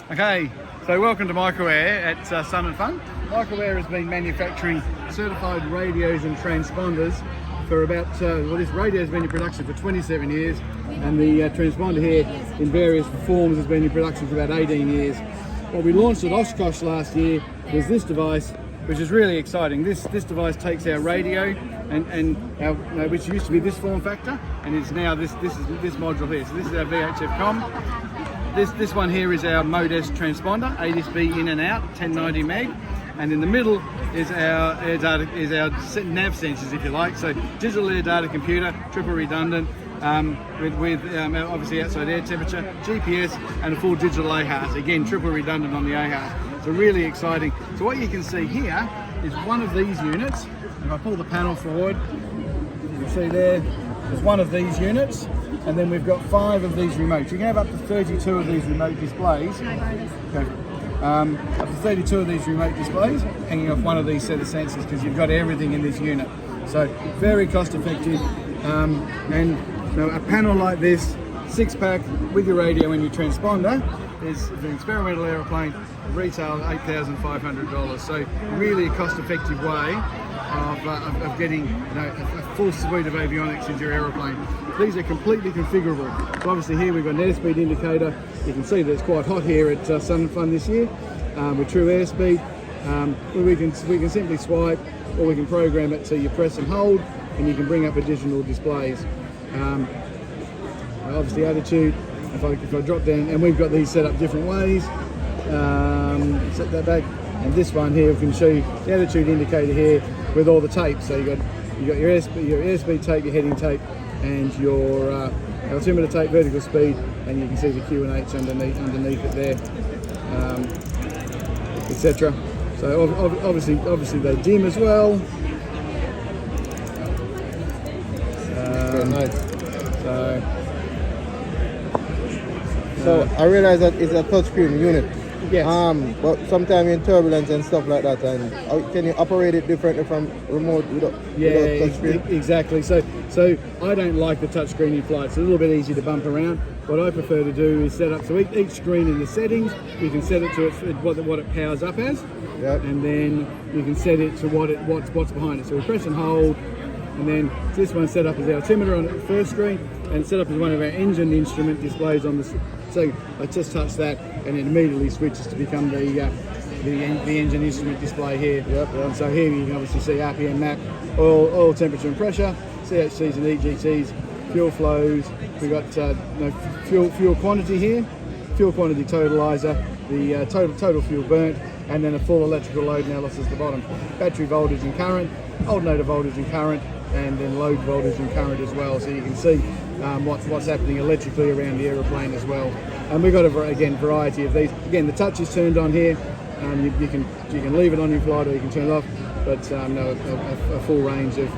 Okay, so welcome to Microair at Sun and Fun. Microair has been manufacturing certified radios and transponders for about, this radio has been in production for 27 years, and the transponder here in various forms has been in production for about 18 years. What we launched at Oshkosh last year was this device, which is really exciting. This device takes our radio and our, which used to be this form factor, and it's now this module here. So this is our VHF comm. This one here is our Mode S transponder, 8SB in and out, 1090 meg, and in the middle is our nav sensors, if you like. So digital air data computer, triple redundant, with obviously outside air temperature, GPS, and a full digital AHRS. Again, triple redundant on the AHRS. So really exciting. So what you can see here is one of these units. If I pull the panel forward, you can see there's one of these units. And then we've got 5 of these remotes. You can have up to 32 of these remote displays. Can I borrow this? Okay. Up to 32 of these remote displays hanging off one of these set of sensors, because you've got everything in this unit. So very cost effective. And a panel like this, 6-pack with your radio and your transponder, is an experimental aeroplane, retail $8,500. So really a cost effective way of getting a full suite of avionics into your aeroplane. These are completely configurable. So obviously here we've got an airspeed indicator. You can see that it's quite hot here at Sun and Fun this year with true airspeed. We can simply swipe, or we can program it so you press and hold, and you can bring up additional displays. Obviously attitude. If I drop down, and we've got these set up different ways. Set that back, and this one here we can show you the attitude indicator here with all the tape. So you got your airspeed tape, your heading tape, and your altimeter tape, vertical speed, and you can see the Q and H underneath it there, etc. So obviously they dim as well. Very nice. So I realize that it's a touchscreen unit. Yes. But sometimes in turbulence and stuff like that, and can you operate it differently from remote without touchscreen? Exactly. So I don't like the touchscreen in flight. It's a little bit easy to bump around. What I prefer to do is set up, so each screen in the settings, you can set it to what it powers up as, yep. And then you can set it to what's behind it. So we press and hold, and then this one's set up as the altimeter on the first screen, and it's set up as one of our engine instrument displays on the. So I just touch that, and it immediately switches to become the engine instrument display here. Yep. And so here you can obviously see RPM map, oil temperature and pressure, CHCs and EGTs, fuel flows. We've got fuel quantity here, fuel quantity totalizer, the total fuel burnt, and then a full electrical load analysis at the bottom. Battery voltage and current, alternator voltage and current, and then load voltage and current as well. So you can see what's happening electrically around the aeroplane as well. And we've got a variety of these. Again, the touch is turned on here. You can leave it on in flight, or you can turn it off. But a full range of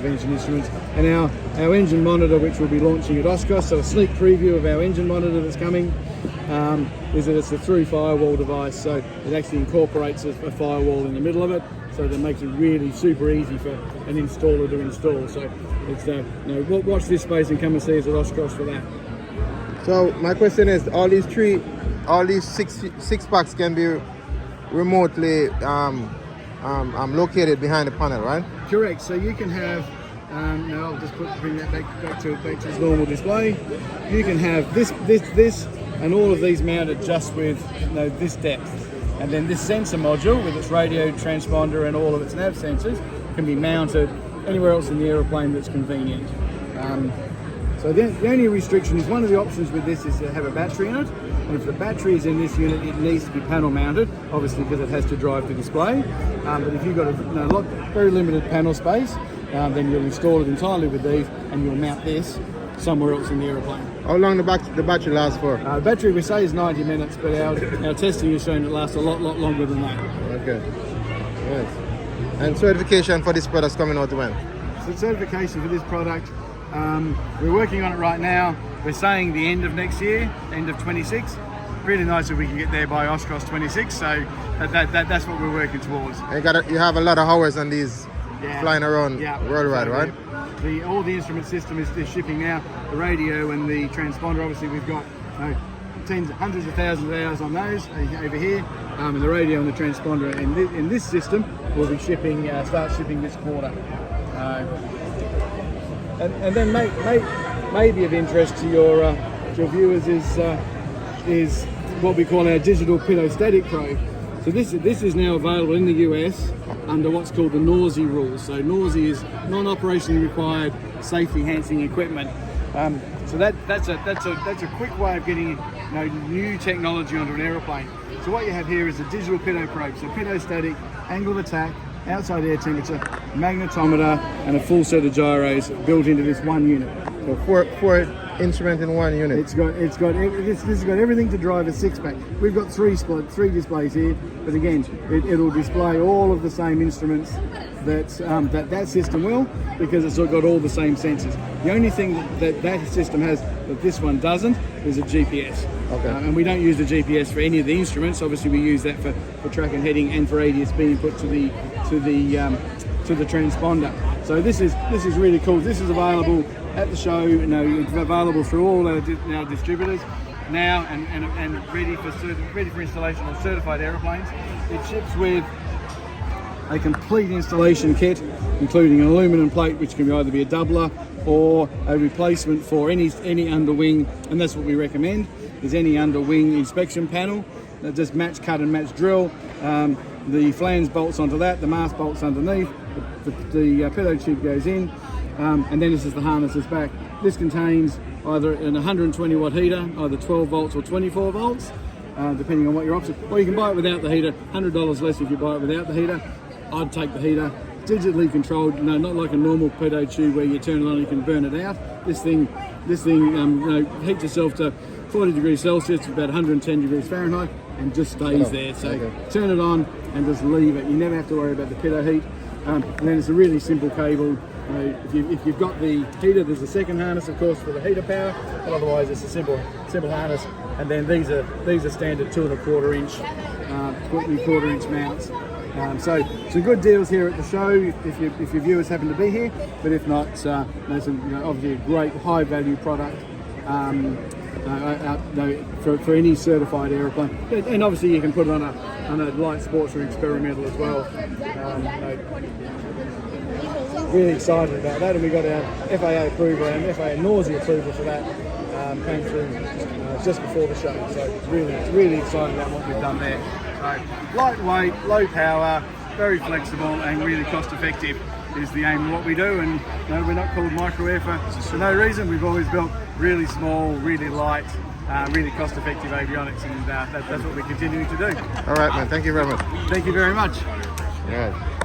engine instruments. And our engine monitor, which we'll be launching at Oshkosh, so a sneak preview of our engine monitor that's coming, is that it's a through firewall device. So it actually incorporates a firewall in the middle of it, so that makes it really super easy for an installer to install. So it's watch this space and come and see us at Oshkosh for that. So my question is, all these six packs can be remotely located behind the panel, right? Correct. So you can have. Now I'll just bring that back to its normal display. You can have this, and all of these mounted just with this depth, and then this sensor module with its radio, transponder, and all of its nav sensors can be mounted anywhere else in the aeroplane that's convenient. So the only restriction is, one of the options with this is to have a battery in it, and if the battery is in this unit, it needs to be panel mounted, obviously because it has to drive the display. But if you've got very limited panel space, then you'll install it entirely with these, and you'll mount this somewhere else in the aeroplane. How long the battery lasts for? Battery we say is 90 minutes, but our testing has shown it lasts a lot longer than that. Okay. Yes. And certification for this product is coming out when? So certification for this product, we're working on it right now. We're saying the end of next year, end of 26. Really nice if we can get there by Oshkosh 26. So that's what we're working towards. You have a lot of hours on these flying around worldwide, right? All the instrument system is shipping now. The radio and the transponder, obviously we've got hundreds of thousands of hours on those over here, and the radio and the transponder in this system will be shipping, start shipping this quarter. And then maybe of interest to your viewers is what we call our digital pitot-static probe. So this is now available in the US under what's called the NORSI rules. So NORSI is non-operationally required safety-enhancing equipment. So that's a quick way of getting new technology onto an aeroplane. So what you have here is a digital pitot probe. So pitot-static, angle of attack, outside air temperature, magnetometer, and a full set of gyros built into this one unit. So four instruments in one unit. This has got everything to drive a 6-pack. We've got three displays here, but again, it'll display all of the same instruments that system will, because it's got all the same sensors. The only thing that system has that this one doesn't is a GPS. Okay. And we don't use the GPS for any of the instruments. Obviously, we use that for track and heading and for ADS being put to the transponder. So this is really cool. This is available at the show. It's available through all our distributors now, and ready for installation on certified aeroplanes. It ships with a complete installation kit, including an aluminum plate, which can either be a doubler or a replacement for any underwing, and that's what we recommend, is any underwing inspection panel. Just cut and match drill. The flange bolts onto that, the mast bolts underneath, the pitot tube goes in, and then this is the harnesses back. This contains either an 120 watt heater, either 12 volts or 24 volts, depending on what your option. Or you can buy it without the heater, $100 less if you buy it without the heater. I'd take the heater. Digitally controlled, not like a normal pitot tube where you turn it on and you can burn it out. This thing heats itself to 40 degrees Celsius, about 110 degrees Fahrenheit, and just stays there. So turn it on and just leave it. You never have to worry about the pitot heat. And then it's a really simple cable. If you've got the heater, there's a second harness, of course, for the heater power. But otherwise, it's a simple harness. And then these are standard 2¼ inch, 3/4 inch mounts. So some good deals here at the show if your viewers happen to be here. But if not, obviously a great high value product. For any certified aeroplane, and obviously you can put it on a light sports or experimental as well. Really excited about that, and we got our FAA approval and FAA NORSI approval for that came through just before the show. So really excited about what we've done there. So lightweight, low power, very flexible, and really cost effective is the aim of what we do. And we're not called Microair for no reason. We've always built really small, really light, really cost-effective avionics, and that's what we're continuing to do. All right, man. Thank you very much. Thank you very much. All right.